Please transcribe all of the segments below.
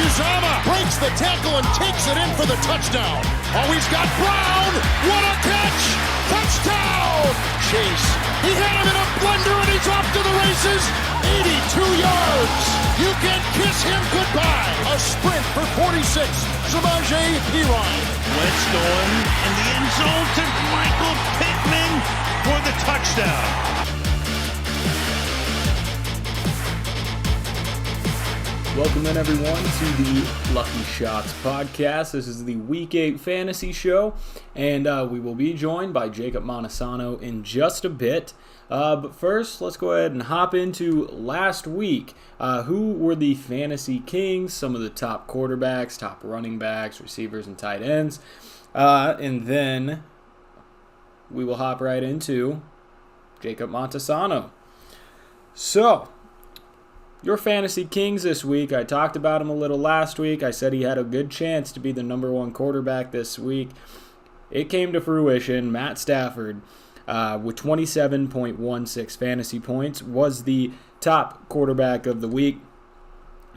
Uzomah breaks the tackle and takes it in for the touchdown. Oh, he's got Brown. What a catch. Touchdown. Chase. He had him in a blender and he's off to the races. 82 yards. You can kiss him goodbye. A sprint for 46. Samaje Perine. Wentz going in the end zone to Michael Pittman for the touchdown. Welcome in, everyone, to the Lucky Shots podcast. This is the Week 8 Fantasy Show, and we will be joined by Jacob Montesano in just a bit. But first, let's go ahead and hop into last week. Who were the Fantasy Kings? Some of the top quarterbacks, top running backs, receivers, and tight ends. And then we will hop right into Jacob Montesano. So, your Fantasy Kings this week, I talked about him a little last week. I said he had a good chance to be the number one quarterback this week. It came to fruition. Matt Stafford, with 27.16 fantasy points, was the top quarterback of the week.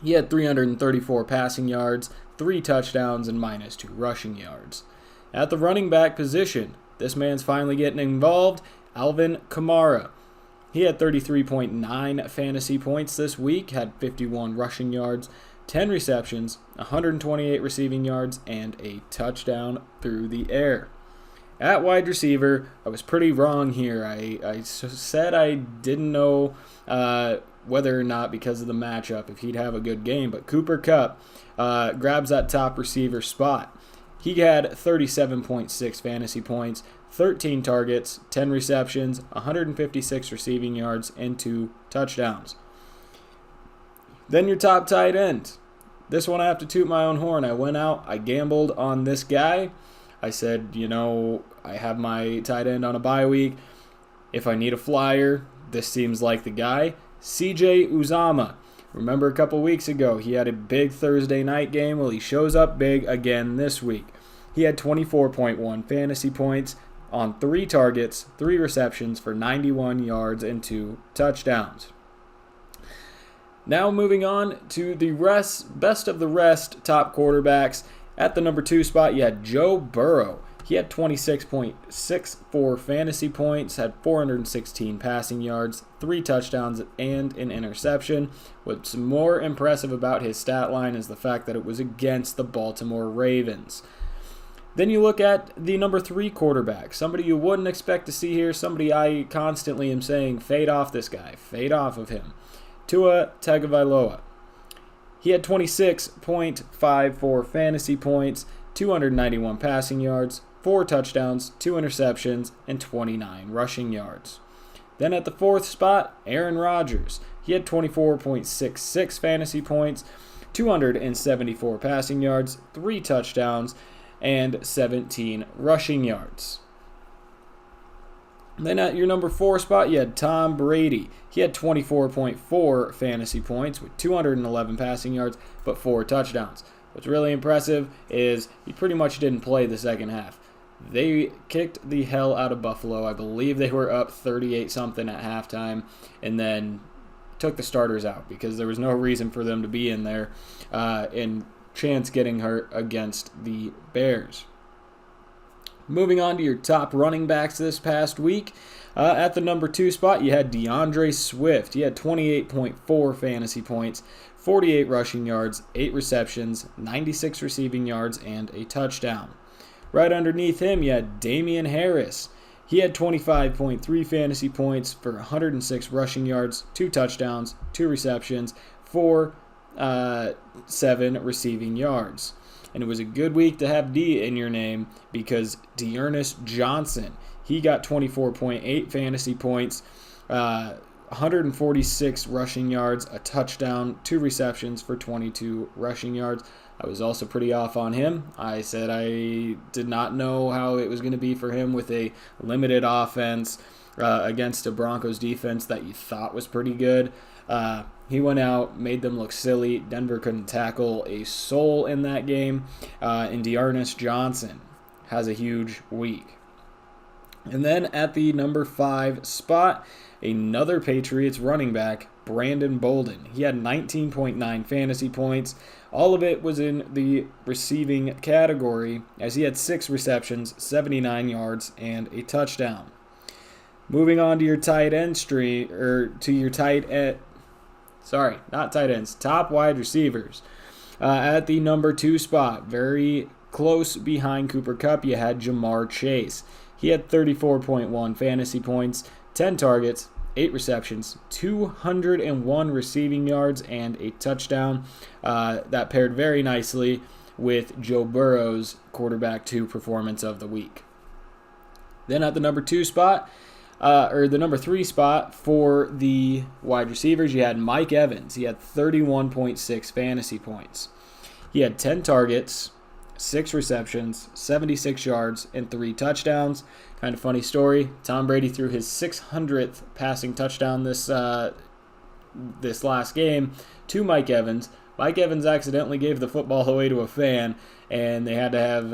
He had 334 passing yards, 3 touchdowns, and minus 2 rushing yards. At the running back position, this man's finally getting involved, Alvin Kamara. He had 33.9 fantasy points this week, had 51 rushing yards, 10 receptions, 128 receiving yards, and a touchdown through the air. At wide receiver, I was pretty wrong here. I said I didn't know whether or not, because of the matchup, if he'd have a good game, but Cooper Kupp grabs that top receiver spot. He had 37.6 fantasy points, 13 targets, 10 receptions, 156 receiving yards, and 2 touchdowns. Then your top tight end. This one I have to toot my own horn. I went out, I gambled on this guy. I said, I have my tight end on a bye week. If I need a flyer, this seems like the guy. CJ Uzomah. Remember a couple weeks ago, he had a big Thursday night game. Well, he shows up big again this week. He had 24.1 fantasy points on 3 targets, 3 receptions for 91 yards and 2 touchdowns. Now moving on to the best of the rest top quarterbacks. At the number 2 spot, you had Joe Burrow. He had 26.64 fantasy points, had 416 passing yards, 3 touchdowns, and an interception. What's more impressive about his stat line is the fact that it was against the Baltimore Ravens. Then you look at the number 3 quarterback, somebody you wouldn't expect to see here, somebody I constantly am saying, fade off this guy, fade off of him. Tua Tagovailoa. He had 26.54 fantasy points, 291 passing yards, 4 touchdowns, 2 interceptions, and 29 rushing yards. Then at the 4th spot, Aaron Rodgers. He had 24.66 fantasy points, 274 passing yards, 3 touchdowns, and 17 rushing yards. Then at your number 4 spot, you had Tom Brady. He had 24.4 fantasy points with 211 passing yards, but 4 touchdowns. What's really impressive is he pretty much didn't play the second half. They kicked the hell out of Buffalo. I believe they were up 38-something at halftime, and then took the starters out because there was no reason for them to be in there, and chance getting hurt against the Bears. Moving on to your top running backs this past week. At the number 2 spot, you had Deandre Swift. He had 28.4 fantasy points, 48 rushing yards, 8 receptions, 96 receiving yards, and a touchdown. Right underneath him, you had Damian Harris. He had 25.3 fantasy points for 106 rushing yards, 2 touchdowns, 2 receptions, 7 receiving yards. And it was a good week to have D in your name because D'Ernest Johnson, he got 24.8 fantasy points, 146 rushing yards, a touchdown, 2 receptions for 22 rushing yards. I was also pretty off on him. I said I did not know how it was going to be for him with a limited offense against a Broncos defense that you thought was pretty good. He went out, made them look silly. Denver couldn't tackle a soul in that game. And D'Ernest Johnson has a huge week. And then at the number 5 spot, another Patriots running back, Brandon Bolden. He had 19.9 fantasy points. All of it was in the receiving category, as he had 6 receptions, 79 yards, and a touchdown. Moving on to your tight end top wide receivers. At the number 2 spot, very close behind Cooper Kupp, you had Jamar Chase. He had 34.1 fantasy points, 10 targets, 8 receptions, 201 receiving yards, and a touchdown. That paired very nicely with Joe Burrow's quarterback 2 performance of the week. Then at the number 2 spot, the number 3 spot for the wide receivers, you had Mike Evans. He had 31.6 fantasy points. He had 10 targets, 6 receptions, 76 yards, and 3 touchdowns. Kind of funny story. Tom Brady threw his 600th passing touchdown this last game to Mike Evans. Mike Evans accidentally gave the football away to a fan, and they had to have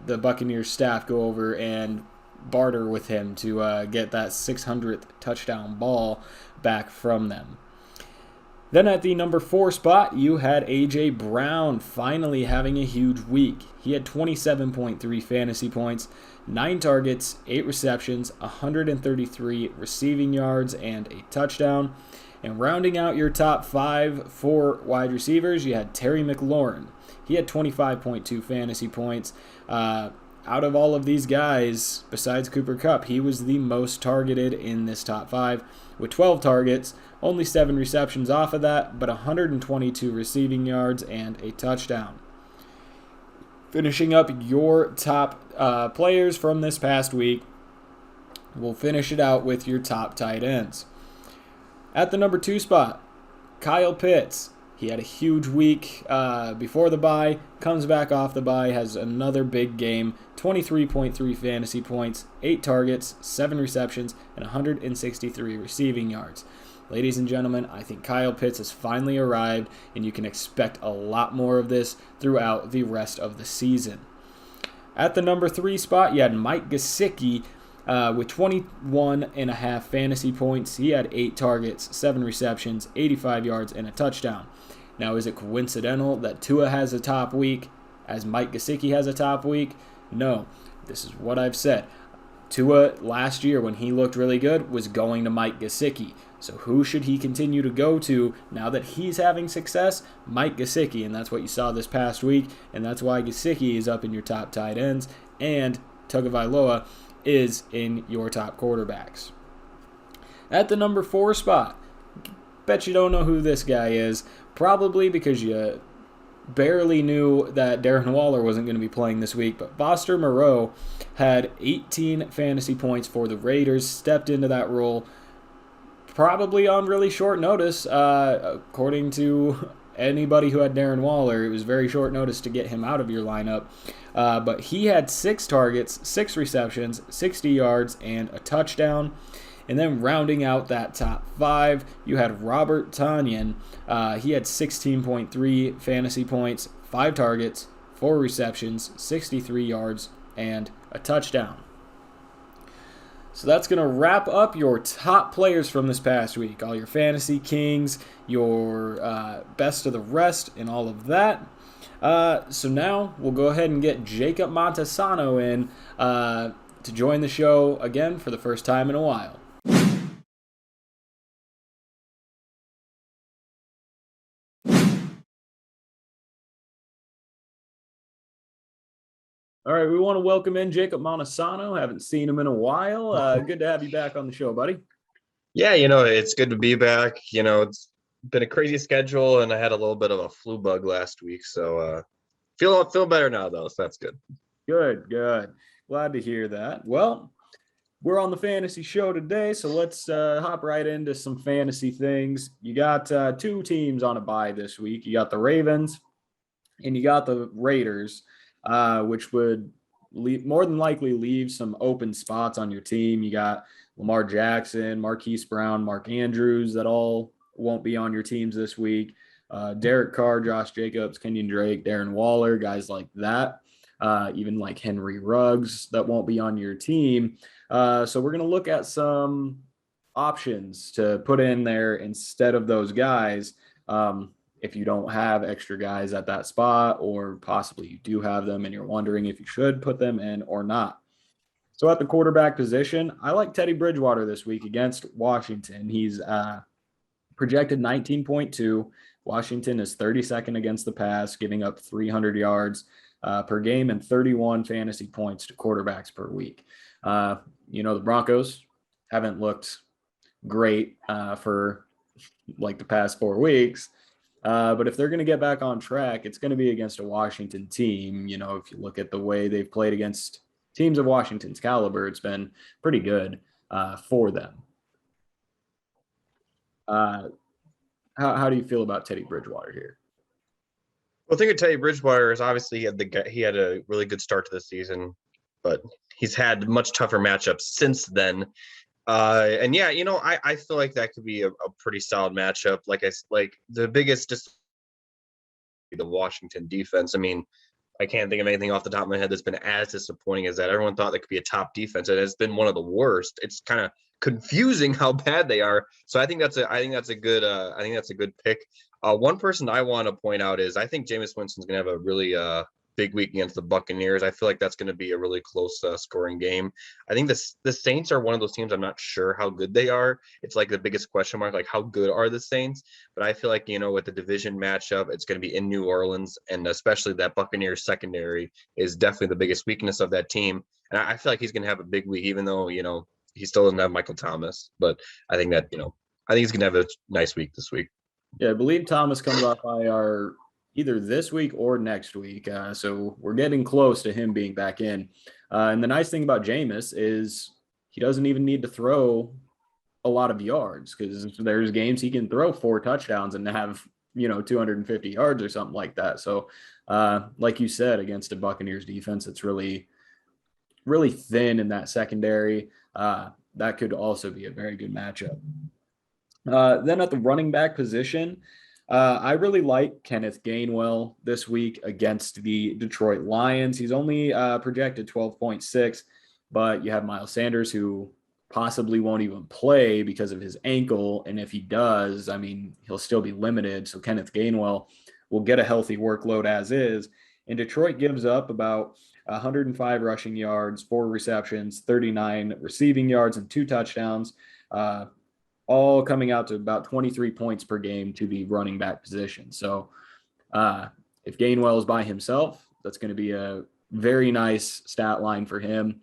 the Buccaneers staff go over and barter with him to get that 600th touchdown ball back from them. Then at the number 4 spot, you had A.J. Brown finally having a huge week. He had 27.3 fantasy points, 9 targets, 8 receptions, 133 receiving yards, and a touchdown. And rounding out your top 5 for wide receivers, you had Terry McLaurin. He had 25.2 fantasy points. Out of all of these guys, besides Cooper Kupp, he was the most targeted in this top 5 with 12 targets, only 7 receptions off of that, but 122 receiving yards and a touchdown. Finishing up your top players from this past week, we'll finish it out with your top tight ends. At the number 2 spot, Kyle Pitts. He had a huge week before the bye, comes back off the bye, has another big game, 23.3 fantasy points, 8 targets, 7 receptions, and 163 receiving yards. Ladies and gentlemen, I think Kyle Pitts has finally arrived, and you can expect a lot more of this throughout the rest of the season. At the number 3 spot, you had Mike Gesicki with 21.5 fantasy points. He had 8 targets, 7 receptions, 85 yards, and a touchdown. Now, is it coincidental that Tua has a top week as Mike Gesicki has a top week? No. This is what I've said. Tua, last year when he looked really good, was going to Mike Gesicki. So who should he continue to go to now that he's having success? Mike Gesicki, and that's what you saw this past week, and that's why Gesicki is up in your top tight ends, and Tagovailoa is in your top quarterbacks. At the number 4 spot, bet you don't know who this guy is, probably because you barely knew that Darren Waller wasn't going to be playing this week, but Foster Moreau had 18 fantasy points for the Raiders, stepped into that role probably on really short notice. According to anybody who had Darren Waller, it was very short notice to get him out of your lineup. But he had 6 targets, 6 receptions, 60 yards, and a touchdown. And then rounding out that top 5, you had Robert Tonyan. He had 16.3 fantasy points, 5 targets, 4 receptions, 63 yards, and a touchdown. So that's going to wrap up your top players from this past week. All your fantasy kings, your best of the rest, and all of that. So now we'll go ahead and get Jacob Montesano in to join the show again for the first time in a while. All right, we want to welcome in Jacob Montesano. Haven't seen him in a while. Good to have you back on the show, buddy. Yeah, it's good to be back. It's been a crazy schedule, and I had a little bit of a flu bug last week, so feel better now, though, so that's good. Good. Glad to hear that. Well, we're on the fantasy show today, so let's hop right into some fantasy things. You got 2 teams on a bye this week. You got the Ravens, and you got the Raiders. Which would more than likely leave some open spots on your team. You got Lamar Jackson, Marquise Brown, Mark Andrews that all won't be on your teams this week. Derek Carr, Josh Jacobs, Kenyon Drake, Darren Waller, guys like that. Even like Henry Ruggs that won't be on your team. So we're going to look at some options to put in there instead of those guys. If you don't have extra guys at that spot, or possibly you do have them and you're wondering if you should put them in or not. So at the quarterback position, I like Teddy Bridgewater this week against Washington. He's projected 19.2. Washington is 32nd against the pass, giving up 300 yards per game and 31 fantasy points to quarterbacks per week. The Broncos haven't looked great for like the past 4 weeks. But if they're going to get back on track, it's going to be against a Washington team. If you look at the way they've played against teams of Washington's caliber, it's been pretty good for them. How do you feel about Teddy Bridgewater here? Well, I think of Teddy Bridgewater is obviously he had a really good start to the season, but he's had much tougher matchups since then. I feel like that could be a pretty solid matchup. Like the biggest the Washington defense. I mean, I can't think of anything off the top of my head that's been as disappointing as that. Everyone thought that could be a top defense, and it's been one of the worst. It's kind of confusing how bad they are. So I think that's a good pick. One person I want to point out is I think Jameis Winston's gonna have a really big week against the Buccaneers. I feel like that's going to be a really close scoring game. I think the Saints are one of those teams I'm not sure how good they are. It's like the biggest question mark, like how good are the Saints? But I feel like, with the division matchup, it's going to be in New Orleans, and especially that Buccaneers secondary is definitely the biggest weakness of that team. And I feel like he's going to have a big week, even though, he still doesn't have Michael Thomas. But I think that, I think he's going to have a nice week this week. Yeah, I believe Thomas comes off IR either this week or next week. So we're getting close to him being back in. And the nice thing about Jameis is he doesn't even need to throw a lot of yards, because there's games he can throw 4 touchdowns and have, 250 yards or something like that. So like you said, against a Buccaneers defense, it's really, really thin in that secondary. That could also be a very good matchup. Then at the running back position, I really like Kenneth Gainwell this week against the Detroit Lions. He's only projected 12.6, but you have Miles Sanders, who possibly won't even play because of his ankle. And if he does, he'll still be limited. So Kenneth Gainwell will get a healthy workload as is. And Detroit gives up about 105 rushing yards, 4 receptions, 39 receiving yards, and 2 touchdowns. All coming out to about 23 points per game to the running back position. So if Gainwell is by himself, that's going to be a very nice stat line for him.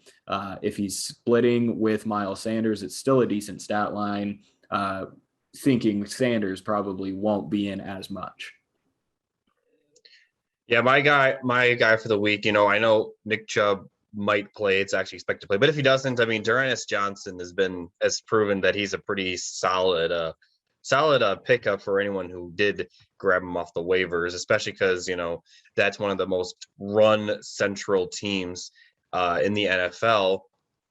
If he's splitting with Miles Sanders, it's still a decent stat line, thinking Sanders probably won't be in as much. Yeah, my guy for the week, I know Nick Chubb might play. It's actually expected to play, but if he doesn't, Dearness Johnson has proven that he's a pretty solid pickup for anyone who did grab him off the waivers, especially because that's one of the most run central teams in the NFL.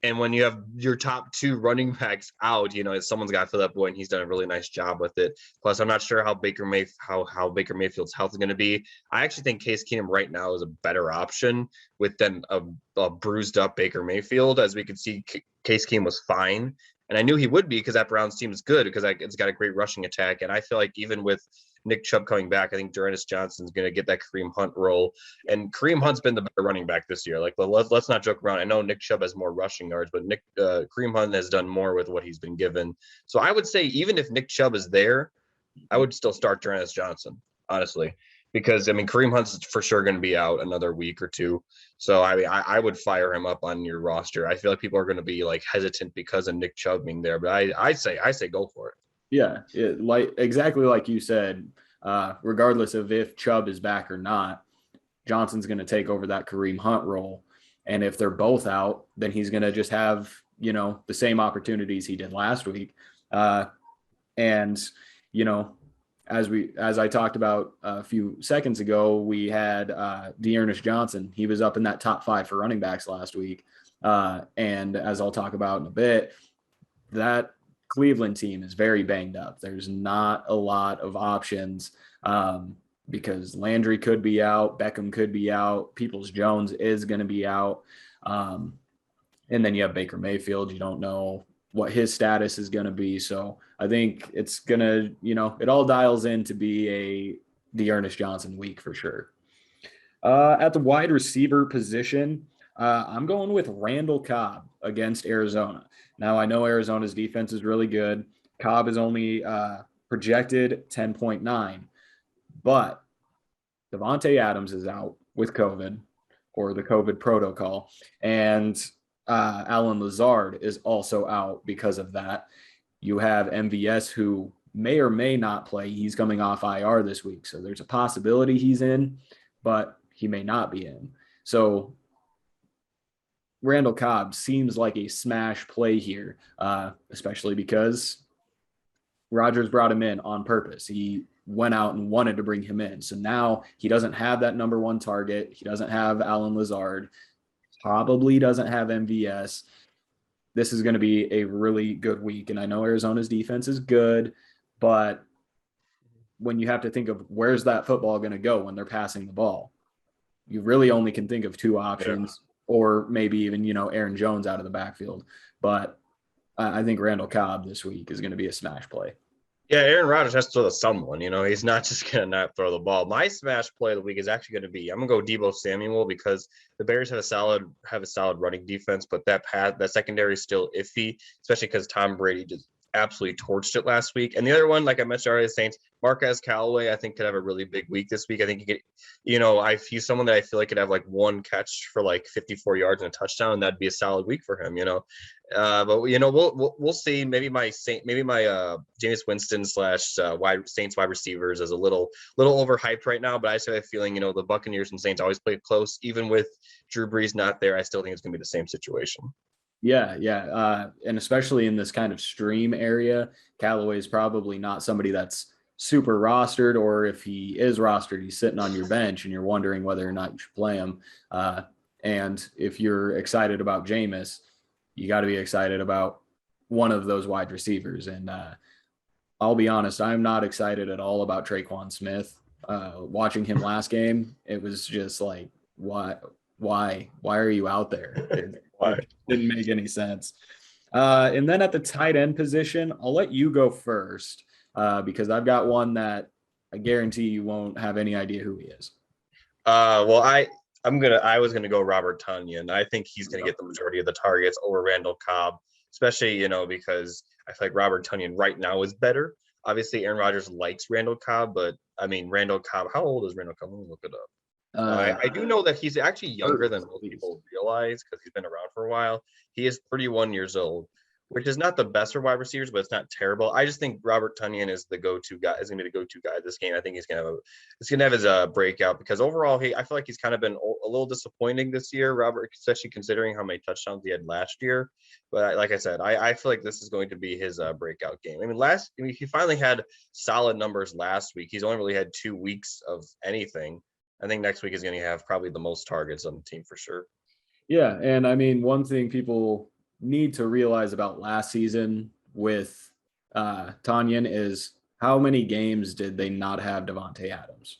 And when you have your top 2 running backs out, someone's got to fill that void, and he's done a really nice job with it. Plus, I'm not sure how Baker Mayfield's health is going to be. I actually think Case Keenum right now is a better option than a bruised up Baker Mayfield. As we could see, Case Keenum was fine, and I knew he would be because that Browns team is good because it's got a great rushing attack. And I feel like even with Nick Chubb coming back, I think Dearness Johnson's going to get that Kareem Hunt role. And Kareem Hunt's been the better running back this year. Like, let's not joke around. I know Nick Chubb has more rushing yards, but Kareem Hunt has done more with what he's been given. So I would say even if Nick Chubb is there, I would still start Dearness Johnson, honestly. Because, Kareem Hunt's for sure going to be out another week or 2. So, I would fire him up on your roster. I feel like people are going to be, hesitant because of Nick Chubb being there. But I say go for it. Yeah, exactly like you said, regardless of if Chubb is back or not, Johnson's going to take over that Kareem Hunt role. And if they're both out, then he's going to just have, the same opportunities he did last week. As I talked about a few seconds ago, we had Dearness Johnson. He was up in that top 5 for running backs last week. And as I'll talk about in a bit, that Cleveland team is very banged up. There's not a lot of options because Landry could be out, Beckham could be out, Peoples-Jones is going to be out. And then you have Baker Mayfield. You don't know what his status is going to be. So I think it's going to, it all dials in to be a D'Ernest Johnson week for sure. At the wide receiver position, I'm going with Randall Cobb against Arizona. Now, I know Arizona's defense is really good. Cobb is only projected 10.9, but Davante Adams is out with COVID, or the COVID protocol, and Alan Lazard is also out because of that. You have MVS, who may or may not play. He's coming off IR this week, so there's a possibility he's in, but he may not be in. So Randall Cobb seems like a smash play here, especially because Rodgers brought him in on purpose. He went out and wanted to bring him in. So now he doesn't have that number one target. He doesn't have Alan Lazard, probably doesn't have MVS. This is going to be a really good week. And I know Arizona's defense is good, but when you have to think of where's that football going to go when they're passing the ball, you really only can think of two options, or maybe even, Aaron Jones out of the backfield. But I think Randall Cobb this week is going to be a smash play. Yeah, Aaron Rodgers has to throw to someone. He's not just going to not throw the ball. My smash play of the week is actually going to be, I'm going to go Deebo Samuel, because the Bears have a solid running defense, but that secondary is still iffy, especially because Tom Brady just absolutely torched it last week. And the other one, like I mentioned already, the Saints, Marquez Callaway, I think could have a really big week this week. I think he could, he's someone that I feel like could have like one catch for like 54 yards and a touchdown, and that'd be a solid week for him. But we'll see. Maybe my Jameis Winston / Saints wide receivers is a little overhyped right now. But I just have a feeling, the Buccaneers and Saints always play close, even with Drew Brees not there. I still think it's going to be the same situation. Yeah. And especially in this kind of stream area, Callaway is probably not somebody that's super rostered, or if he is rostered, he's sitting on your bench and you're wondering whether or not you should play him. And if you're excited about Jameis, you got to be excited about one of those wide receivers. And I'll be honest, I'm not excited at all about Traquan Smith. Watching him last game, it was just like, why are you out there? It didn't make any sense. And then at the tight end position, I'll let you go first, because I've got one that I guarantee you won't have any idea who he is. I was gonna go Robert Tonyan. I think he's gonna get the majority of the targets over Randall Cobb, especially because I feel like Robert Tonyan right now is better. Obviously, Aaron Rodgers likes Randall Cobb, but I mean, Randall Cobb. How old is Randall Cobb? Let me look it up. I do know that he's actually younger than most people realize, because he's been around for a while. He is 31 years old, which is not the best for wide receivers, but it's not terrible. I just think Robert Tonyan is the go-to guy. Is going to be the go-to guy this game. I think he's going to have his breakout, because overall, I feel like he's kind of been a little disappointing this year, Robert, especially considering how many touchdowns he had last year. But like I said, I feel like this is going to be his breakout game. He finally had solid numbers last week. He's only really had 2 weeks of anything. I think next week is going to have probably the most targets on the team for sure. Yeah, and I mean, one thing people need to realize about last season with Tonyan is how many games did they not have Davante Adams?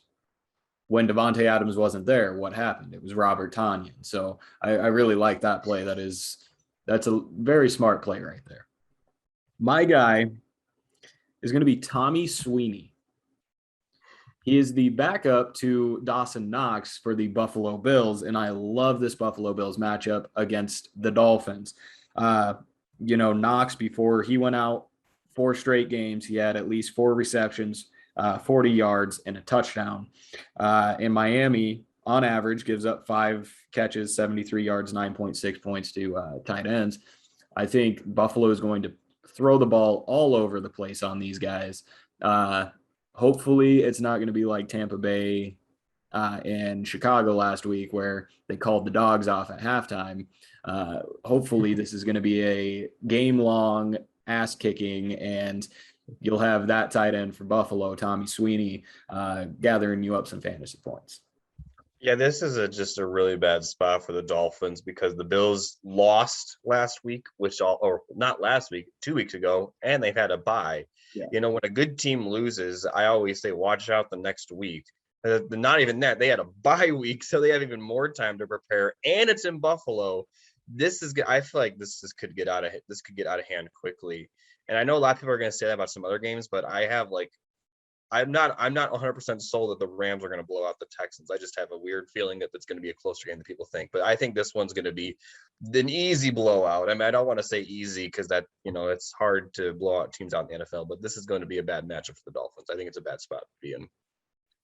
When Davante Adams wasn't there, what happened? It was Robert Tonyan. So I really like that play. That's a very smart play right there. My guy is going to be Tommy Sweeney. He is the backup to Dawson Knox for the Buffalo Bills, and I love this Buffalo Bills matchup against the Dolphins. Knox, before he went out 4 straight games, he had at least 4 receptions, 40 yards, and a touchdown. In Miami, on average, gives up 5 catches, 73 yards, 9.6 points to tight ends. I think Buffalo is going to throw the ball all over the place on these guys. Hopefully it's not going to be like Tampa Bay and Chicago last week, where they called the dogs off at halftime. Hopefully this is going to be a game-long ass kicking, and you'll have that tight end for Buffalo, Tommy Sweeney, gathering you up some fantasy points. Yeah, this is just a really bad spot for the Dolphins, because the Bills lost last week, or not last week, 2 weeks ago, and they've had a bye. Yeah. When a good team loses, I always say, watch out the next week. Not even that. They had a bye week, so they have even more time to prepare, and it's in Buffalo. I feel like this could get out of hand quickly. And I know a lot of people are going to say that about some other games, but I'm not 100% sold that the Rams are going to blow out the Texans. I just have a weird feeling that it's going to be a closer game than people think. But I think this one's going to be an easy blowout. I mean, I don't want to say easy because that, it's hard to blow out teams out in the NFL, but this is going to be a bad matchup for the Dolphins. I think it's a bad spot to be in.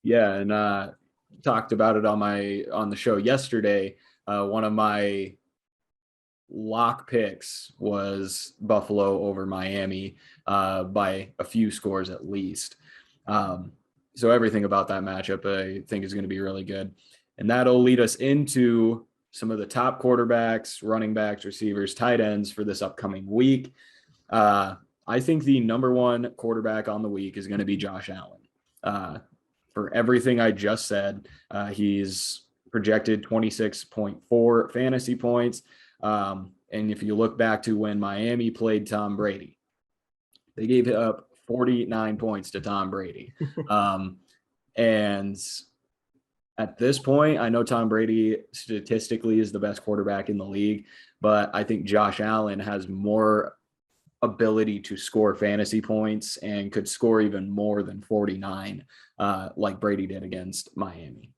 Yeah, and talked about it on the show yesterday. One of my lock picks was Buffalo over Miami by a few scores at least. So everything about that matchup, I think, is going to be really good. And that'll lead us into some of the top quarterbacks, running backs, receivers, tight ends for this upcoming week. I think the number one quarterback on the week is going to be Josh Allen. For everything I just said, he's projected 26.4 fantasy points. And if you look back to when Miami played Tom Brady, they gave up 49 points to Tom Brady. And at this point, I know Tom Brady statistically is the best quarterback in the league, but I think Josh Allen has more ability to score fantasy points and could score even more than 49, like Brady did against Miami.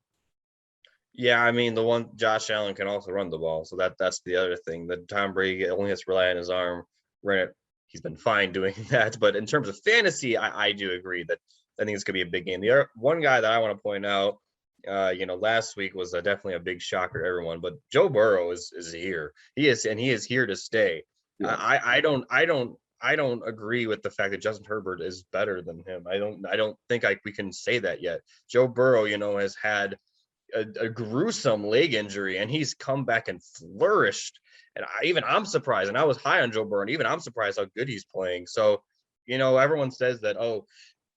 Yeah, I mean, the one Josh Allen can also run the ball, so that's the other thing. That Tom Brady only has to rely on his arm. Granted, he's been fine doing that, but in terms of fantasy, I do agree that I think it's gonna be a big game. The other one guy that I want to point out, last week was definitely a big shocker to everyone, but Joe Burrow is here. He is here to stay. Yeah. I don't agree with the fact that Justin Herbert is better than him. I don't think we can say that yet. Joe Burrow, has had a gruesome leg injury, and he's come back and flourished. And I'm surprised, and I was high on Joe Burrow, and even I'm surprised how good he's playing. So, everyone says that,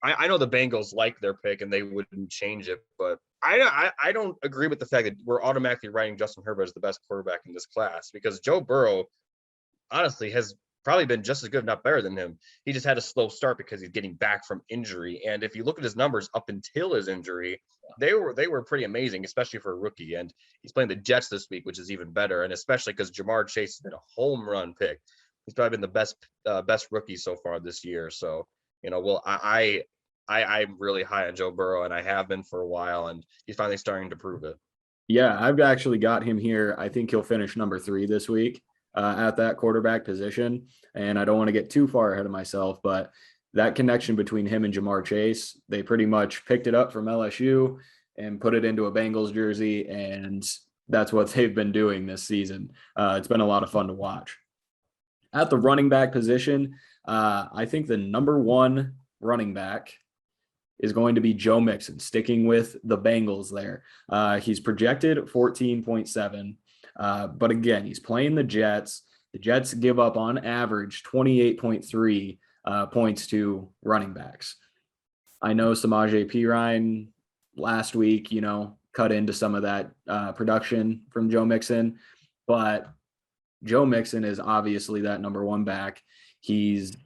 I know the Bengals like their pick and they wouldn't change it, but I don't agree with the fact that we're automatically writing Justin Herbert as the best quarterback in this class, because Joe Burrow honestly has probably been just as good, if not better than him. He just had a slow start because he's getting back from injury. And if you look at his numbers up until his injury, they were pretty amazing, especially for a rookie. And he's playing the Jets this week, which is even better. And especially because Jamar Chase has been a home run pick. He's probably been the best rookie so far this year. So, I'm really high on Joe Burrow, and I have been for a while, and he's finally starting to prove it. Yeah, I've actually got him here. I think he'll finish number 3 this week at that quarterback position. And I don't want to get too far ahead of myself, but that connection between him and Jamar Chase, they pretty much picked it up from LSU and put it into a Bengals jersey, and that's what they've been doing this season. It's been a lot of fun to watch. At the running back position, I think the number one running back is going to be Joe Mixon, sticking with the Bengals there. He's projected 14.7, but again, he's playing the Jets. The Jets give up on average 28.3 points to running backs. I know Samaje Perine last week, cut into some of that production from Joe Mixon, but Joe Mixon is obviously that number one back. He's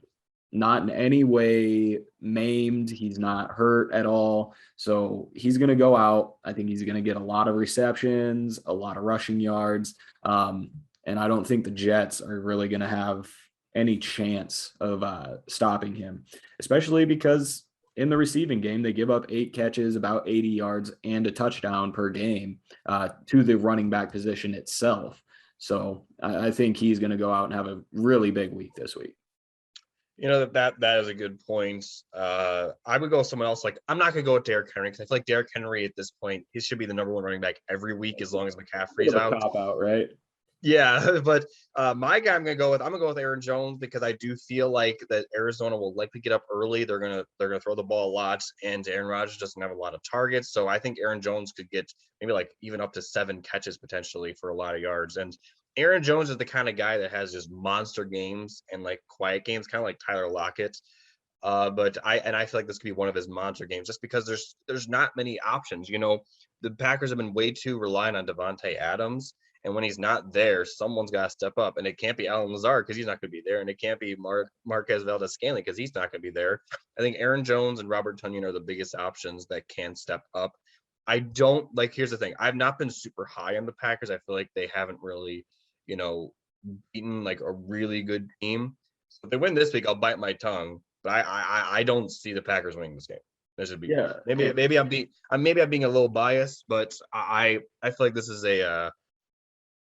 not in any way maimed. He's not hurt at all. So he's going to go out. I think he's going to get a lot of receptions, a lot of rushing yards. And I don't think the Jets are really going to have any chance of stopping him, especially because in the receiving game, they give up 8 catches, about 80 yards and a touchdown per game to the running back position itself. So I think he's going to go out and have a really big week this week. That is a good point. I would go with someone else. Like, I'm not going to go with Derrick Henry, because I feel like Derrick Henry at this point, he should be the number one running back every week as long as McCaffrey's out. Cop out, right? Yeah, but my guy I'm going to go with Aaron Jones, because I do feel like that Arizona will likely get up early. They're gonna throw the ball a lot, and Aaron Rodgers doesn't have a lot of targets. So I think Aaron Jones could get maybe like even up to 7 catches potentially for a lot of yards. And Aaron Jones is the kind of guy that has just monster games and like quiet games, kind of like Tyler Lockett. But I feel like this could be one of his monster games, just because there's not many options. The Packers have been way too reliant on Devontae Adams. And when he's not there, someone's got to step up. And it can't be Allen Lazard, because he's not going to be there. And it can't be Marquez Valdes-Scantling, because he's not going to be there. I think Aaron Jones and Robert Tonyan are the biggest options that can step up. Here's the thing. I've not been super high on the Packers. I feel like they haven't really, beaten like a really good team. So if they win this week, I'll bite my tongue. But I don't see the Packers winning this game. This would be maybe I'm being a little biased, but I feel like this is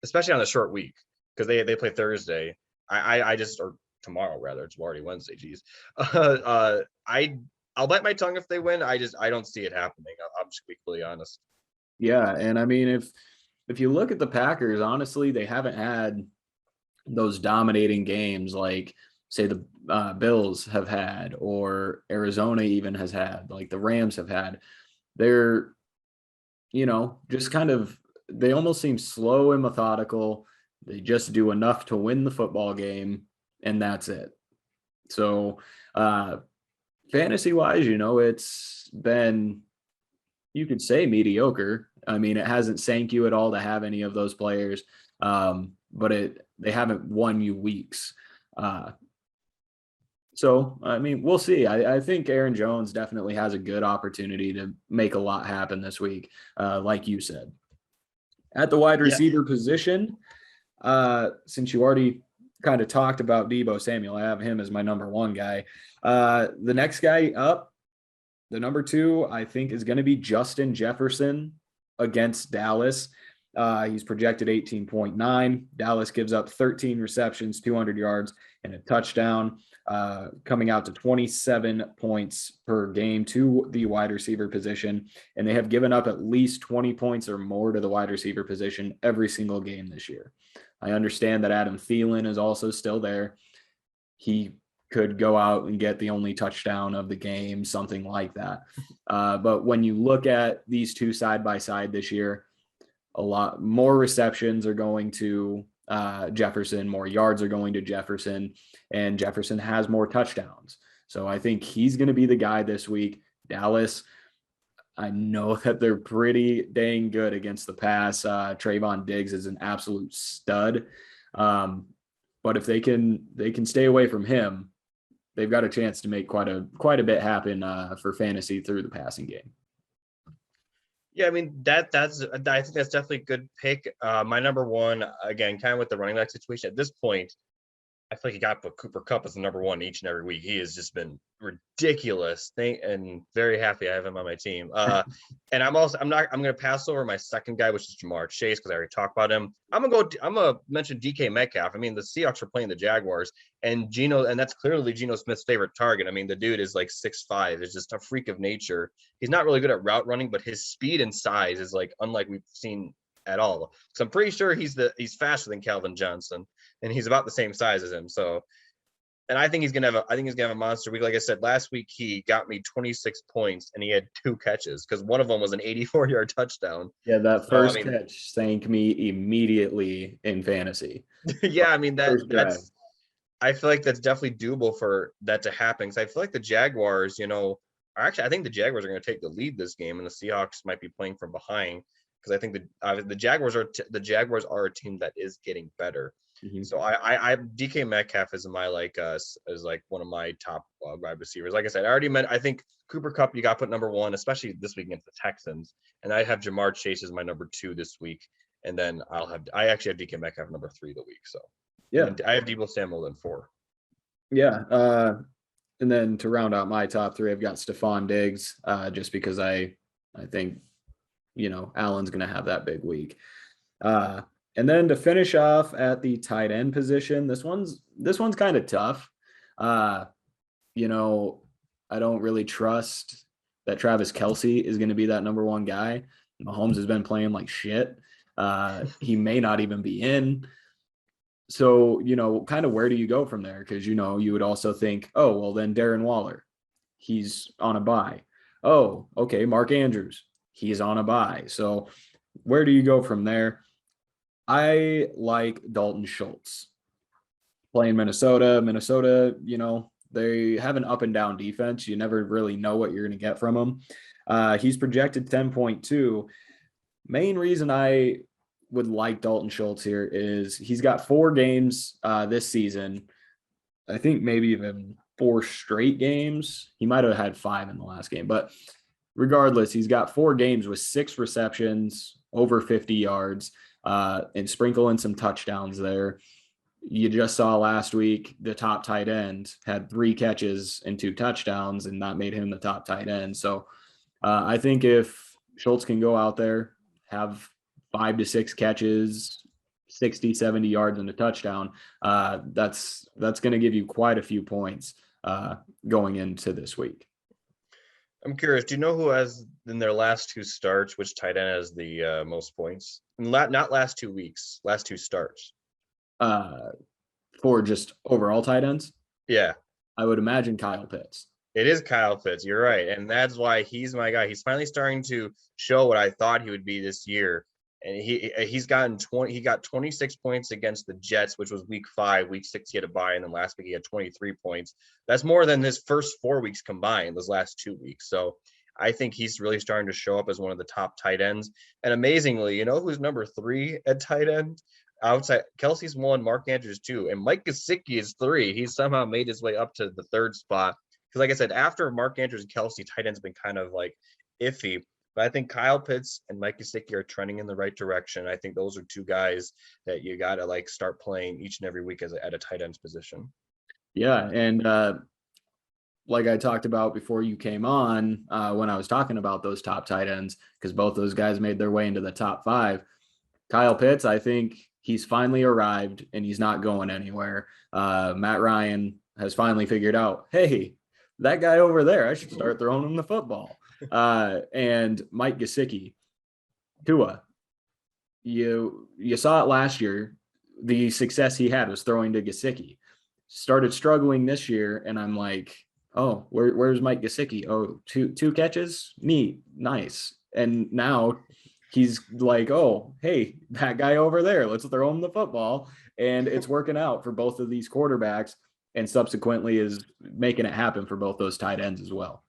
especially on a short week because they play Thursday. Or tomorrow rather. It's already Wednesday. Geez. I'll bite my tongue if they win. I don't see it happening. I'm just be completely honest. Yeah, and I mean if you look at the Packers, honestly, they haven't had those dominating games like say the Bills have had or Arizona even has had, like the Rams have had. They're just kind of, they almost seem slow and methodical. They just do enough to win the football game, and that's it. So fantasy wise, it's been, you could say, mediocre. I mean, it hasn't sank you at all to have any of those players, but they haven't won you weeks. So, I mean, we'll see. I think Aaron Jones definitely has a good opportunity to make a lot happen this week, like you said. At the wide receiver position, since you already kind of talked about Deebo Samuel, I have him as my number one guy. The next guy up, the number two, I think is going to be Justin Jefferson against Dallas. He's projected 18.9. Dallas gives up 13 receptions, 200 yards, and a touchdown, coming out to 27 points per game to the wide receiver position. And they have given up at least 20 points or more to the wide receiver position every single game this year. I understand that Adam Thielen is also still there. He could go out and get the only touchdown of the game, something like that. But when you look at these two side by side this year, a lot more receptions are going to Jefferson, more yards are going to Jefferson, and Jefferson has more touchdowns. So I think he's going to be the guy this week. Dallas, I know that they're pretty dang good against the pass. Trayvon Diggs is an absolute stud. But if they can stay away from him, they've got a chance to make quite a bit happen for fantasy through the passing game. Yeah, I mean I think that's definitely a good pick. My number one, again, kind of with the running back situation at this point, I feel like you got to put Cooper Kupp as the number one each and every week. He has just been ridiculous. And very happy I have him on my team. And I'm going to pass over my second guy, which is Jamar Chase, because I already talked about him. I'm gonna mention DK Metcalf. I mean, the Seahawks are playing the Jaguars, and that's clearly Geno Smith's favorite target. I mean, the dude is like 6'5", is just a freak of nature. He's not really good at route running, but his speed and size is like unlike we've seen at all. So I'm pretty sure he's faster than Calvin Johnson, and he's about the same size as him. So, and I think he's gonna have a monster week. Like I said, last week he got me 26 points, and he had 2 catches because one of them was an 84-yard touchdown. Yeah, that first catch sank me immediately in fantasy. Yeah, I mean that's. I feel like that's definitely doable for that to happen. Because I feel like the Jaguars, I think the Jaguars are going to take the lead this game, and the Seahawks might be playing from behind. Because I think the Jaguars are a team that is getting better. Mm-hmm. So I DK Metcalf is my is like one of my top wide receivers. Like I said, I think Cooper Kupp you got put number one, especially this week against the Texans. And I have Jamar Chase as my number 2 this week, and then I actually have DK Metcalf number 3 the week. So yeah, and I have Deebo Samuel in 4. Yeah, and then to round out my top 3, I've got Stephon Diggs, just because I think. Allen's going to have that big week. And then to finish off at the tight end position, this one's kind of tough. I don't really trust that Travis Kelce is going to be that number one guy. Mahomes has been playing like shit. He may not even be in. So, kind of where do you go from there? Because, you would also think, oh, well, then Darren Waller, he's on a bye. Oh, okay, Mark Andrews. He's on a bye. So where do you go from there? I like Dalton Schultz playing Minnesota. Minnesota, they have an up and down defense. You never really know what you're going to get from them. He's projected 10.2. Main reason I would like Dalton Schultz here is he's got 4 games this season. I think maybe even 4 straight games. He might have had 5 in the last game, but regardless, he's got 4 games with 6 receptions, over 50 yards. and sprinkle in some touchdowns there. You just saw last week the top tight end had 3 catches and 2 touchdowns, and that made him the top tight end. So I think if Schultz can go out there, have 5 to 6 catches, 60, 70 yards and a touchdown, that's going to give you quite a few points going into this week. I'm curious, do you know who has in their last 2 starts, which tight end has the most points? Not last 2 weeks, last 2 starts. For just overall tight ends? Yeah. I would imagine Kyle Pitts. It is Kyle Pitts. You're right. And that's why he's my guy. He's finally starting to show what I thought he would be this year. And he got 26 points against the Jets, which was week 5. Week 6 he had a bye, and then last week he had 23 points. That's more than his first 4 weeks combined, those last 2 weeks. So I think he's really starting to show up as one of the top tight ends. And amazingly, you know who's number 3 at tight end? Outside, Kelsey's 1, Mark Andrews 2, and Mike Gesicki is 3. He's somehow made his way up to the 3rd spot. Because like I said, after Mark Andrews and Kelsey, tight end's been kind of like iffy. But I think Kyle Pitts and Mike Gesicki are trending in the right direction. I think those are 2 guys that you got to like start playing each and every week at a tight end's position. Yeah, and like I talked about before you came on, when I was talking about those top tight ends, because both those guys made their way into the top 5. Kyle Pitts, I think he's finally arrived and he's not going anywhere. Matt Ryan has finally figured out, hey, that guy over there, I should start throwing him the football. And Mike Gesicki, Tua, you saw it last year. The success he had was throwing to Gesicki. Started struggling this year, and I'm like, oh, where's Mike Gesicki? Oh, two catches? Neat, nice. And now he's like, oh, hey, that guy over there, let's throw him the football. And it's working out for both of these quarterbacks, and subsequently is making it happen for both those tight ends as well.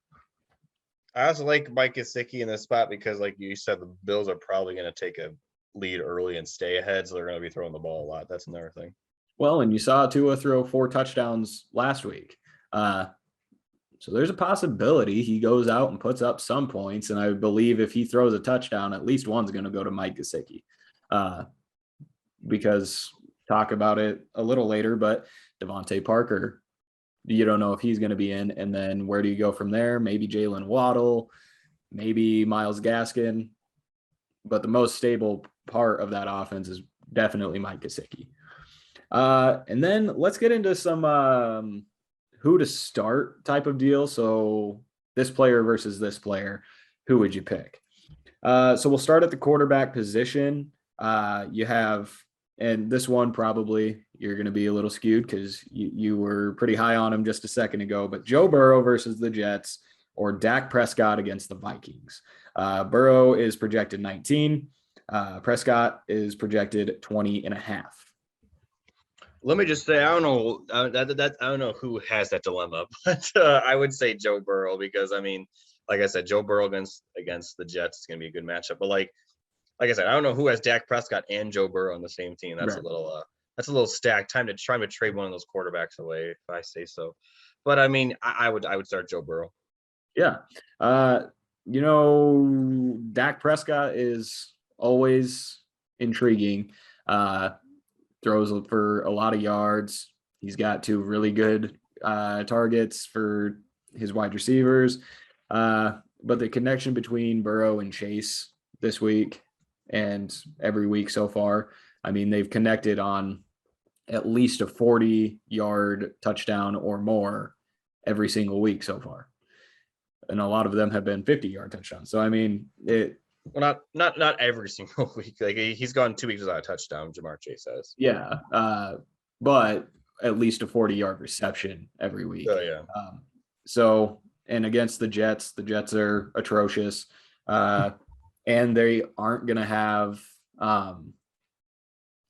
I also like Mike Gesicki in this spot because, like you said, the Bills are probably going to take a lead early and stay ahead, so they're going to be throwing the ball a lot. That's another thing. Well, and you saw Tua throw 4 touchdowns last week. So there's a possibility he goes out and puts up some points, and I believe if he throws a touchdown, at least one's going to go to Mike Gesicki. Because talk about it a little later, but Devontae Parker, you don't know if he's going to be in, and then where do you go from there? Maybe Jalen Waddle, maybe Myles Gaskin, but the most stable part of that offense is definitely Mike Gesicki. And then let's get into some who to start type of deal. So this player versus this player, who would you pick? So we'll start at the quarterback position. You have, and this one probably you're going to be a little skewed because you were pretty high on him just a second ago, but Joe Burrow versus the Jets or Dak Prescott against the Vikings. Burrow is projected 19. Prescott is projected 20.5. Let me just say, I don't know. I don't know who has that dilemma, but I would say Joe Burrow because, I mean, like I said, Joe Burrow against the Jets is going to be a good matchup. But like I said, I don't know who has Dak Prescott and Joe Burrow on the same team. That's right. That's a little stacked. Time to try to trade one of those quarterbacks away, if I say so. But I mean, I would start Joe Burrow. Yeah, Dak Prescott is always intriguing. Throws for a lot of yards. He's got 2 really good targets for his wide receivers. But the connection between Burrow and Chase this week and every week so far, I mean, they've connected on at least a 40-yard touchdown or more every single week so far. And a lot of them have been 50-yard touchdowns. So, I mean, well, not every single week. Like he's gone 2 weeks without a touchdown. Jamar Chase has. Yeah, but at least a 40-yard reception every week. Oh yeah. So, and against the Jets are atrocious, and they aren't going to have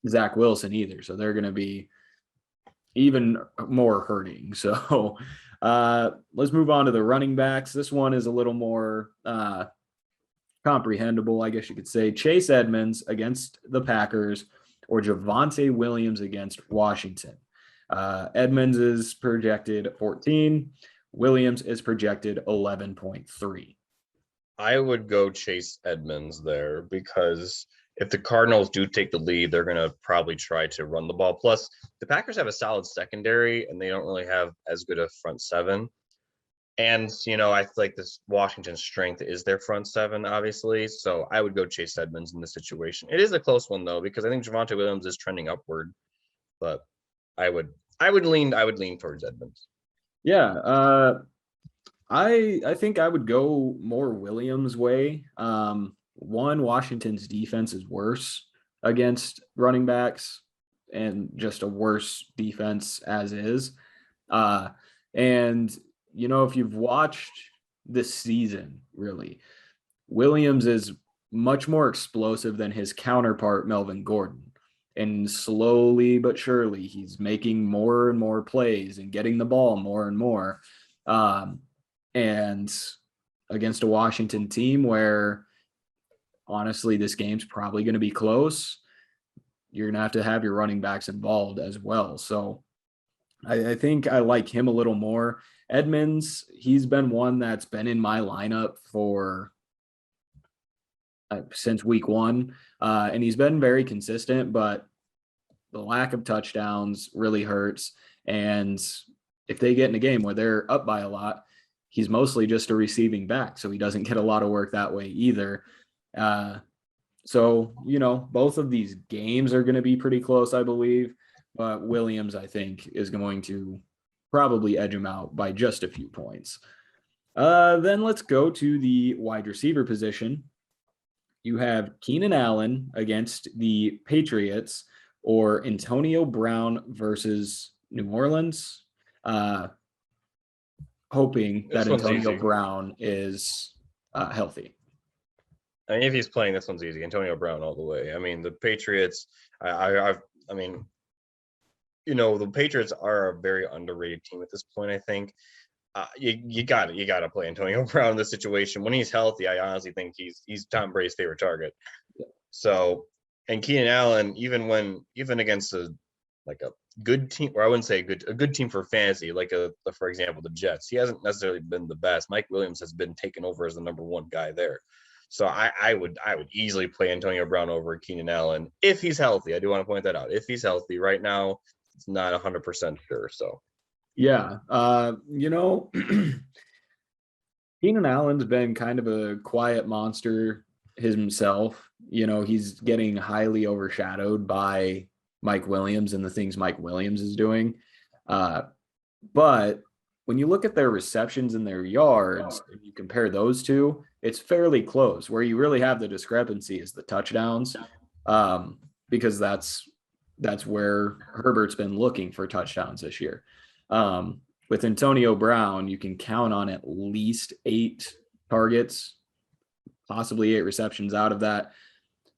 Zach Wilson either. So they're going to be even more hurting. So let's move on to the running backs. This one is a little more comprehensible, I guess you could say. Chase Edmonds against the Packers or Javonte Williams against Washington. Edmonds is projected 14. Williams is projected 11.3. I would go Chase Edmonds there because if the Cardinals do take the lead, they're going to probably try to run the ball. Plus, the Packers have a solid secondary, and they don't really have as good a front seven. And, I feel like this Washington strength is their front seven, obviously. So I would go Chase Edmonds in this situation. It is a close one, though, because I think Javonte Williams is trending upward. But I would lean towards Edmonds. Yeah, I think I would go more Williams' way. Washington's defense is worse against running backs and just a worse defense as is. And if you've watched this season, really, Williams is much more explosive than his counterpart, Melvin Gordon. And slowly but surely, he's making more and more plays and getting the ball more and more. And against a Washington team where, honestly, this game's probably going to be close, you're going to have your running backs involved as well. So I think I like him a little more. Edmonds, he's been one that's been in my lineup for since week one, and he's been very consistent, but the lack of touchdowns really hurts. And if they get in a game where they're up by a lot, he's mostly just a receiving back, so he doesn't get a lot of work that way either. So, both of these games are going to be pretty close, I believe, but Williams, I think, is going to probably edge him out by just a few points. Then let's go to the wide receiver position. You have Keenan Allen against the Patriots or Antonio Brown versus New Orleans. Hoping that Antonio Brown is healthy. I mean, if he's playing, this one's easy. Antonio Brown all the way. I mean, the Patriots, the Patriots are a very underrated team at this point, I think. You got to play Antonio Brown in this situation. When he's healthy, I honestly think he's Tom Brady's favorite target. Yeah. So, and Keenan Allen, even against a good team, or I wouldn't say a good team for fantasy, for example, the Jets, he hasn't necessarily been the best. Mike Williams has been taken over as the number one guy there. So I would easily play Antonio Brown over Keenan Allen if he's healthy. I do want to point that out. If he's healthy right now, it's not 100% sure. So, yeah, Keenan Allen's been kind of a quiet monster himself. He's getting highly overshadowed by Mike Williams and the things Mike Williams is doing. But when you look at their receptions and their yards, and you compare those two, it's fairly close. Where you really have the discrepancy is the touchdowns, because that's where Herbert's been looking for touchdowns this year. With Antonio Brown, you can count on at least 8 targets, possibly 8 receptions out of that,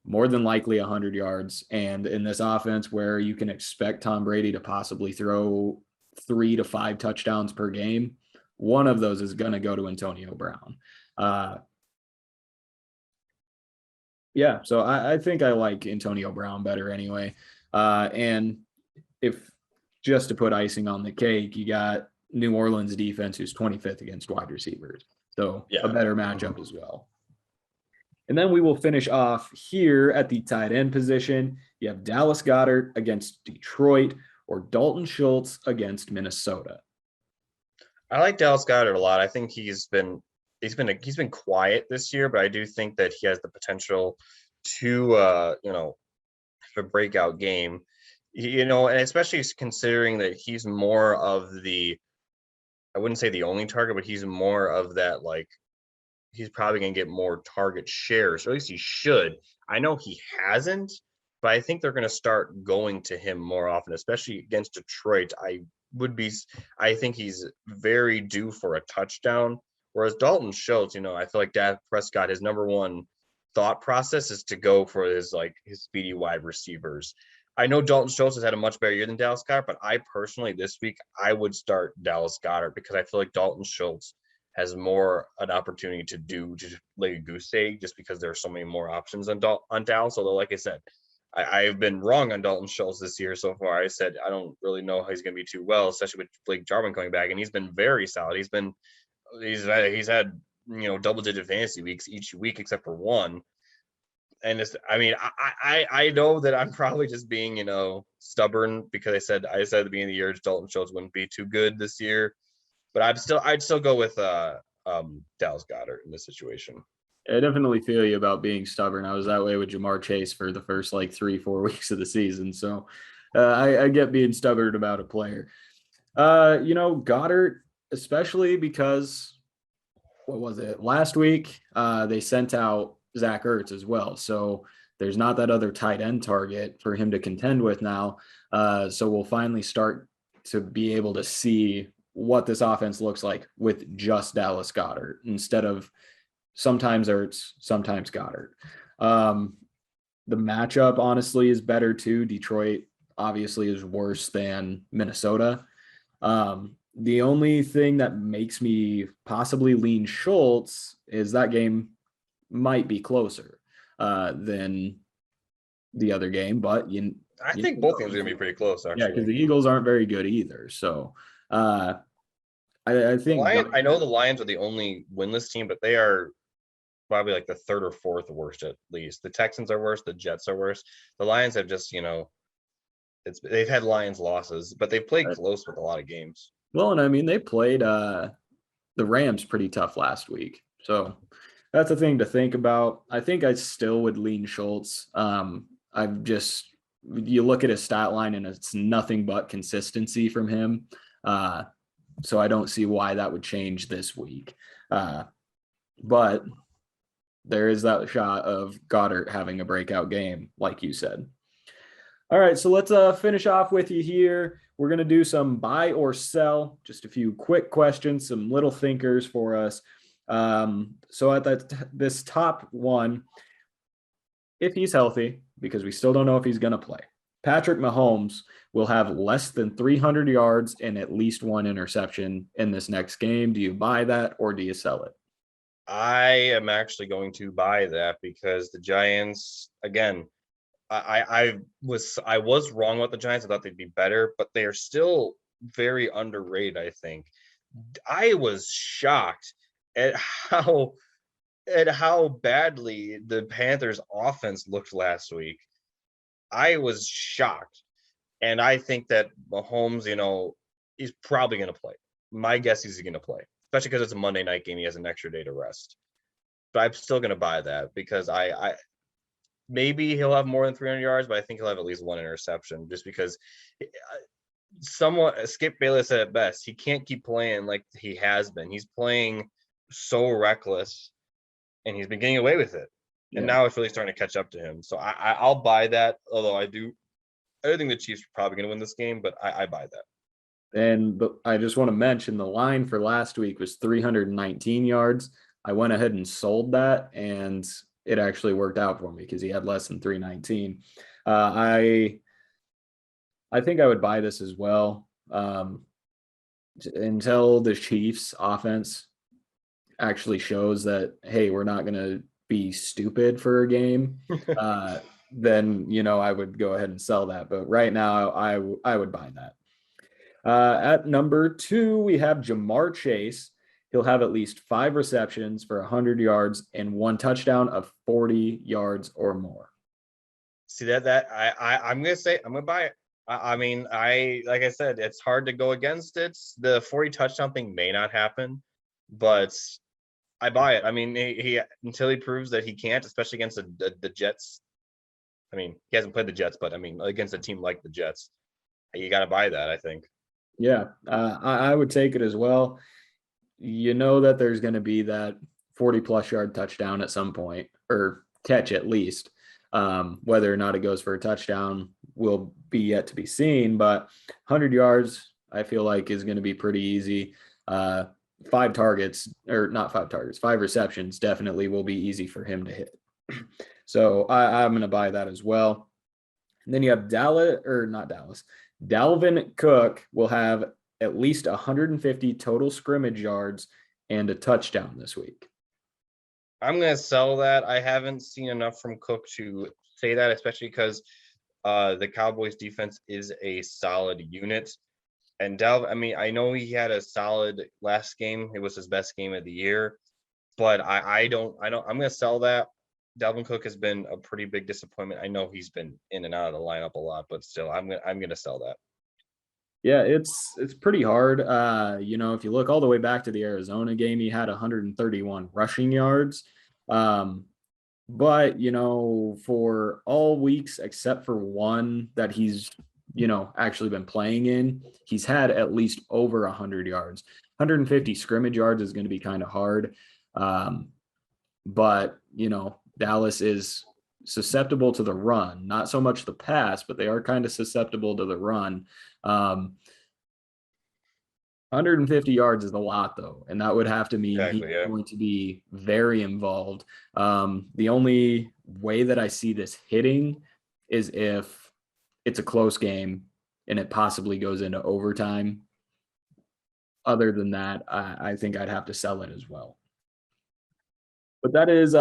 more than likely 100 yards. And in this offense where you can expect Tom Brady to possibly throw 3 to 5 touchdowns per game, one of those is going to go to Antonio Brown. So I think I like Antonio Brown better anyway. And if just to put icing on the cake, you got New Orleans defense who's 25th against wide receivers. So a better matchup as well. And then we will finish off here at the tight end position. You have Dallas Goedert against Detroit or Dalton Schultz against Minnesota. I like Dallas Goedert a lot. I think he's been quiet this year, but I do think that he has the potential to have a breakout game. And especially considering that he's more of I wouldn't say the only target, but he's more of that, he's probably going to get more target shares, or at least he should. I know he hasn't, but I think they're going to start going to him more often, especially against Detroit. I think he's very due for a touchdown. Whereas Dalton Schultz, I feel like Dak Prescott, his number one thought process is to go for his speedy wide receivers. I know Dalton Schultz has had a much better year than Dallas Goedert, but I personally this week I would start Dallas Goedert because I feel like Dalton Schultz has more an opportunity to lay a goose egg just because there are so many more options on Dallas. Although, like I said, I've been wrong on Dalton Schultz this year so far. I said I don't really know how he's going to be too well, especially with Blake Jarwin coming back, and he's been very solid. He's had double-digit fantasy weeks each week except for one. And I know that I'm probably just being, stubborn because I said at the beginning of the year Dalton Schultz wouldn't be too good this year, but I'd still go with Dallas Goedert in this situation. I definitely feel you about being stubborn. I was that way with Jamar Chase for the first 3-4 weeks of the season. So I get being stubborn about a player. Goddard, especially because what was it last week? They sent out Zach Ertz as well. So there's not that other tight end target for him to contend with now. So we'll finally start to be able to see what this offense looks like with just Dallas Goedert instead of sometimes Ertz, sometimes Goddard. The matchup honestly is better too. Detroit obviously is worse than Minnesota. The only thing that makes me possibly lean Schultz is that game might be closer than the other game, but I think both games are going to be pretty close, actually. Yeah, because the Eagles aren't very good either. So I think I know the Lions are the only winless team, but they are probably like the third or fourth worst at least. The Texans are worse. The Jets are worse. The Lions have just, they've had Lions losses, but they've played close with a lot of games. Well, and I mean, they played the Rams pretty tough last week. So that's a thing to think about. I think I still would lean Schultz. You look at his stat line and it's nothing but consistency from him. So I don't see why that would change this week. But there is that shot of Goddard having a breakout game, like you said. All right, so let's finish off with you here. We're going to do some buy or sell, just a few quick questions, some little thinkers for us. So at this top one, if he's healthy, because we still don't know if he's going to play, Patrick Mahomes will have less than 300 yards and at least one interception in this next game. Do you buy that or do you sell it? I am actually going to buy that because the Giants, again, I was wrong about the Giants. I thought they'd be better, but they are still very underrated, I think. I was shocked at how badly the Panthers offense looked last week. I was shocked. And I think that Mahomes, he's probably going to play. My guess is he's going to play, especially because it's a Monday night game. He has an extra day to rest. But I'm still going to buy that because I maybe he'll have more than 300 yards, but I think he'll have at least one interception just because Skip Bayless said it best. He can't keep playing like he has been. He's playing so reckless and he's been getting away with it. Yeah. And now it's really starting to catch up to him. So I'll buy that, although I think the Chiefs are probably going to win this game, but I buy that. And I just want to mention the line for last week was 319 yards. I went ahead and sold that, and it actually worked out for me because he had less than 319. I think I would buy this as well until the Chiefs offense actually shows that, hey, we're not going to be stupid for a game. Then, I would go ahead and sell that. But right now I would buy that. At number 2, we have Jamar Chase. He'll have at least 5 receptions for 100 yards and 1 touchdown of 40 yards or more. See I'm going to buy it. Like I said, it's hard to go against it. The 40 touchdown thing may not happen, but I buy it. I mean, he until he proves that he can't, especially against the Jets. I mean, he hasn't played the Jets, but against a team like the Jets, you got to buy that, I think. Yeah, I would take it as well. That there's going to be that 40-plus yard touchdown at some point, or catch at least. Whether or not it goes for a touchdown will be yet to be seen, but 100 yards, I feel like, is going to be pretty easy. 5 receptions definitely will be easy for him to hit. So I'm going to buy that as well. And then you have Dalvin Cook will have at least 150 total scrimmage yards and a touchdown this week. I'm going to sell that. I haven't seen enough from Cook to say that, especially because the Cowboys defense is a solid unit. And Dalvin, I know he had a solid last game. It was his best game of the year, but I'm going to sell that. Dalvin Cook has been a pretty big disappointment. I know he's been in and out of the lineup a lot, but still, I'm gonna sell that. Yeah, it's pretty hard. If you look all the way back to the Arizona game, he had 131 rushing yards. But for all weeks except for one that he's actually been playing in, he's had at least over 100 yards. 150 scrimmage yards is going to be kind of hard. But Dallas is susceptible to the run, not so much the pass, but they are kind of susceptible to the run. 150 yards is a lot, though, and that would have to mean he's going to be very involved. The only way that I see this hitting is if it's a close game and it possibly goes into overtime. Other than that, I think I'd have to sell it as well. But that is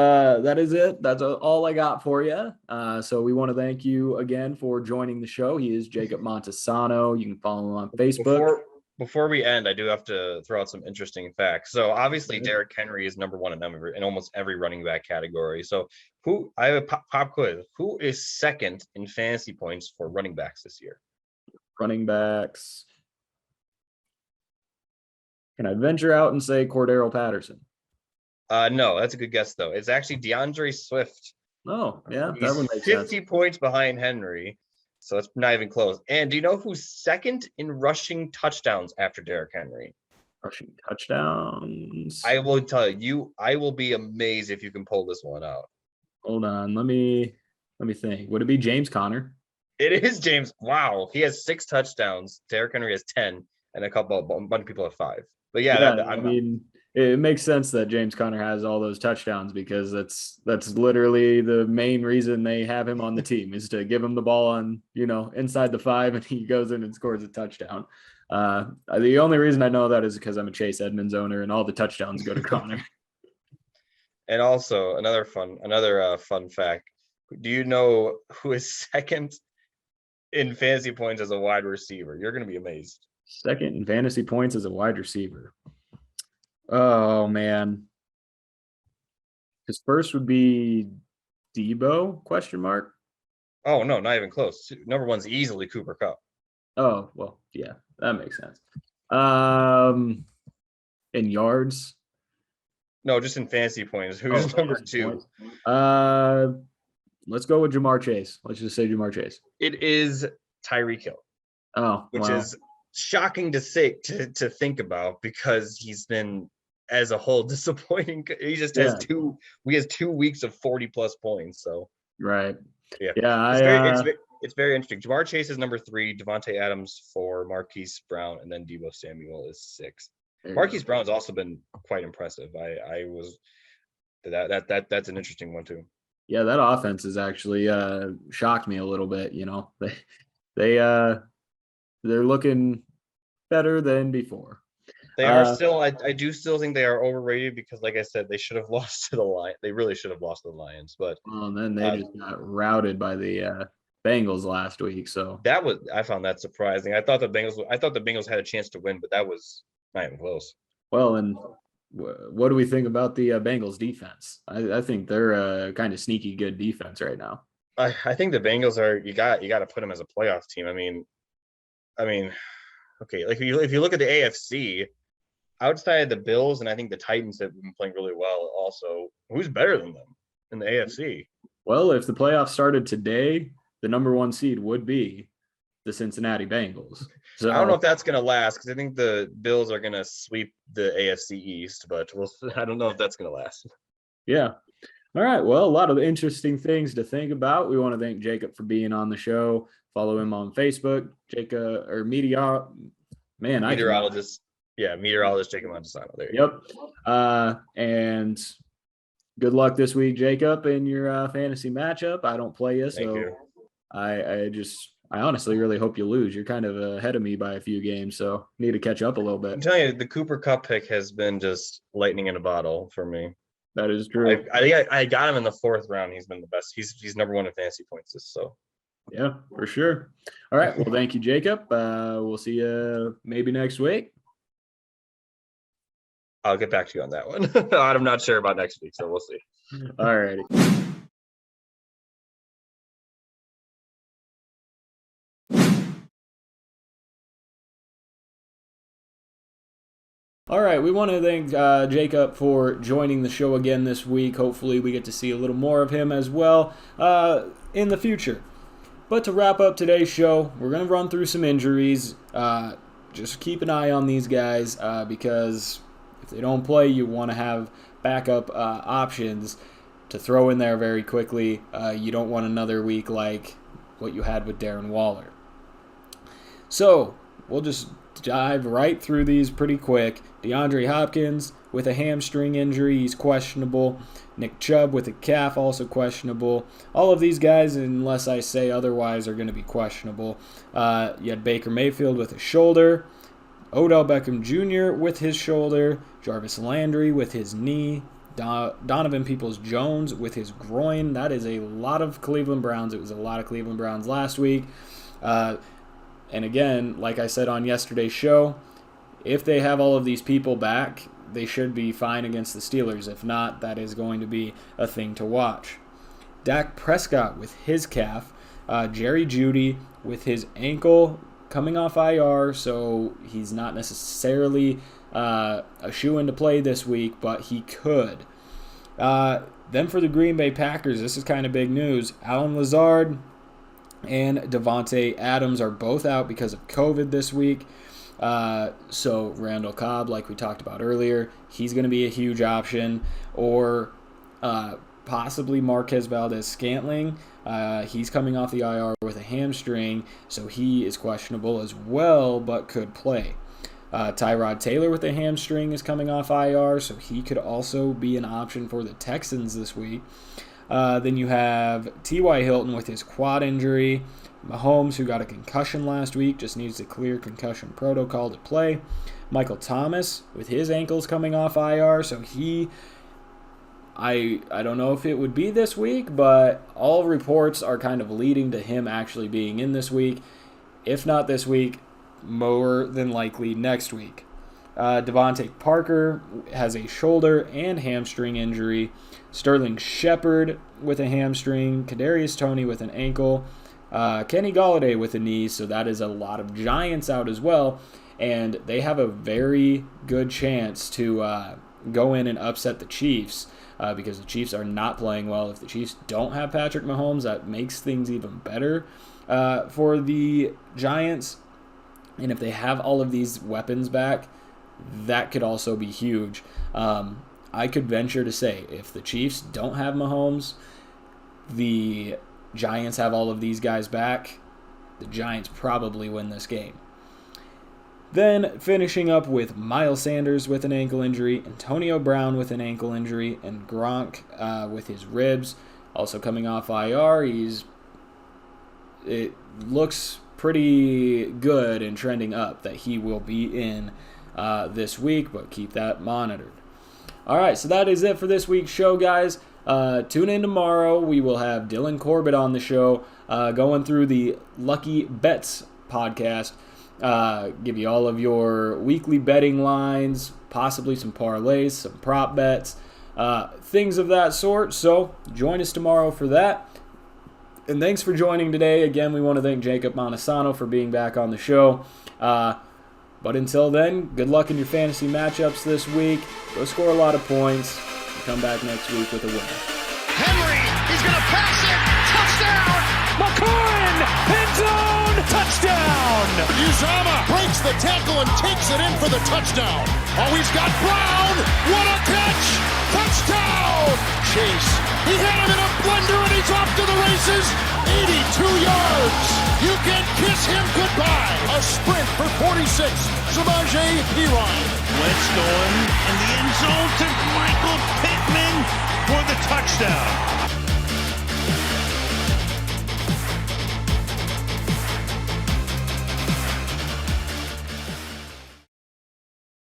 it. That's all I got for you. So we want to thank you again for joining the show. He is Jacob Montesano. You can follow him on Facebook. Before we end, I do have to throw out some interesting facts. So obviously, Derrick Henry is number one in almost every running back category. So I have a pop quiz. Who is second in fantasy points for running backs this year? Running backs. Can I venture out and say Cordero Patterson? No, that's a good guess, though. It's actually Deandre Swift. Oh, yeah, He's that would make 50 sense. points behind Henry, so it's not even close. And do you know who's second in rushing touchdowns after Derrick Henry? Rushing touchdowns. I will tell you, I will be amazed if you can pull this one out. Hold on, let me think. Would it be James Conner? It is James. Wow, he has 6 touchdowns. Derrick Henry has 10, and a bunch of people have 5. But it makes sense that James Conner has all those touchdowns because that's literally the main reason they have him on the team is to give him the ball on, inside the 5 and he goes in and scores a touchdown. The only reason I know that is because I'm a Chase Edmonds owner and all the touchdowns go to Conner. And also another fun fact. Do you know who is second in fantasy points as a wide receiver? You're going to be amazed. Second in fantasy points as a wide receiver. Oh, man. His first would be Debo, ? Oh, no, not even close. Number one's easily Cooper Kupp. Oh, well, yeah, that makes sense. In yards? No, just in fantasy points. Who's number 2? Let's go with Jamar Chase. Let's just say Jamar Chase. It is Tyreek Hill. Oh, which is shocking to think about because he's been as a whole disappointing. He just has 2 weeks of 40 plus points. So right. Yeah. It's very interesting. Jamar Chase is number 3, Devontae Adams 4, Marquise Brown, and then Deebo Samuel is 6. Marquise Brown's also been quite impressive. That's an interesting one too. Yeah, that offense has actually shocked me a little bit. They're looking better than before. They are still. I do still think they are overrated because, like I said, they should have lost to the Lions. They really should have lost to the Lions. But and then they just got routed by the Bengals last week. So I found that surprising. I thought the Bengals had a chance to win, but that was not even close. Well, and what do we think about the Bengals defense? I think they're a kind of sneaky good defense right now. I think the Bengals are. You got to put them as a playoff team. I mean, okay, like if you look at the AFC, outside the Bills, and I think the Titans have been playing really well also, who's better than them in the AFC? Well, if the playoffs started today, the number 1 seed would be the Cincinnati Bengals. So I don't know if that's going to last because I think the Bills are going to sweep the AFC East, but I don't know if that's going to last. Yeah. All right. Well, a lot of interesting things to think about. We want to thank Jacob for being on the show. Follow him on Facebook, Jacob or meteorologist. Meteorologist Jacob Montesano. There you go. And good luck this week, Jacob, in your fantasy matchup. I don't play you, so I honestly really hope you lose. You're kind of ahead of me by a few games, so need to catch up a little bit. I'm telling you, the Cooper Kupp pick has been just lightning in a bottle for me. That is true. I think I got him in the 4th round. He's been the best. He's number 1 in fantasy points. So. Yeah, for sure. All right. Well, thank you, Jacob. We'll see you maybe next week. I'll get back to you on that one. I'm not sure about next week, so we'll see. All righty. All right, we want to thank Jacob for joining the show again this week. Hopefully we get to see a little more of him as well in the future. But to wrap up today's show, we're going to run through some injuries. Just keep an eye on these guys because if they don't play, you want to have backup options to throw in there very quickly. You don't want another week like what you had with Darren Waller. So we'll just dive right through these pretty quick. DeAndre Hopkins with a hamstring injury, he's questionable. Nick Chubb with a calf, also questionable. All of these guys, unless I say otherwise, are going to be questionable. You had Baker Mayfield with a shoulder. Odell Beckham Jr. with his shoulder. Jarvis Landry with his knee. Donovan Peoples-Jones with his groin. That is a lot of Cleveland Browns. It was a lot of Cleveland Browns last week. And again, like I said on yesterday's show, if they have all of these people back, they should be fine against the Steelers. If not, that is going to be a thing to watch. Dak Prescott with his calf. Jerry Jeudy with his ankle coming off IR, so he's not necessarily a shoo-in to play this week, but he could. Then for the Green Bay Packers, this is kind of big news. Allen Lazard and Devontae Adams are both out because of COVID this week. So Randall Cobb, like we talked about earlier, he's going to be a huge option. Or possibly Marquez Valdez-Scantling. He's coming off the IR with a hamstring, so he is questionable as well, but could play. Tyrod Taylor with a hamstring is coming off IR, so he could also be an option for the Texans this week. Then you have T.Y. Hilton with his quad injury. Mahomes, who got a concussion last week, just needs to clear concussion protocol to play. Michael Thomas with his ankles coming off IR, so I don't know if it would be this week, but all reports are kind of leading to him actually being in this week. If not this week, more than likely next week. Devontae Parker has a shoulder and hamstring injury. Sterling Shepard with a hamstring. Kadarius Toney with an ankle. Kenny Golladay with a knee, so that is a lot of Giants out as well. And they have a very good chance to go in and upset the Chiefs because the Chiefs are not playing well. If the Chiefs don't have Patrick Mahomes, that makes things even better for the Giants. And if they have all of these weapons back, that could also be huge. I could venture to say if the Chiefs don't have Mahomes, the Giants have all of these guys back, the Giants probably win this game. Then finishing up with Miles Sanders with an ankle injury, Antonio Brown with an ankle injury, and Gronk with his ribs also coming off IR. It looks pretty good and trending up that he will be in this week, but keep that monitored. All right, so that is it for this week's show, guys. Tune in tomorrow. We will have Dylan Corbett on the show going through the Lucky Bets podcast. Give you all of your weekly betting lines, possibly some parlays, some prop bets, things of that sort. So join us tomorrow for that. And thanks for joining today. Again, we want to thank Jacob Montesano for being back on the show. But until then, good luck in your fantasy matchups this week. Go score a lot of points. And come back next week with a win. Henry, he's going to pass it. Touchdown. McLaren, end zone, touchdown. Uzama breaks the tackle and takes it in for the touchdown. Oh, he's got Brown. What a catch. Touchdown. Chase, he had him in a blender and he's off to the races. 82 yards. You can kiss him goodbye. A sprint for 46. Samaje Perine. Let's go in the end zone to Michael Pittman for the touchdown.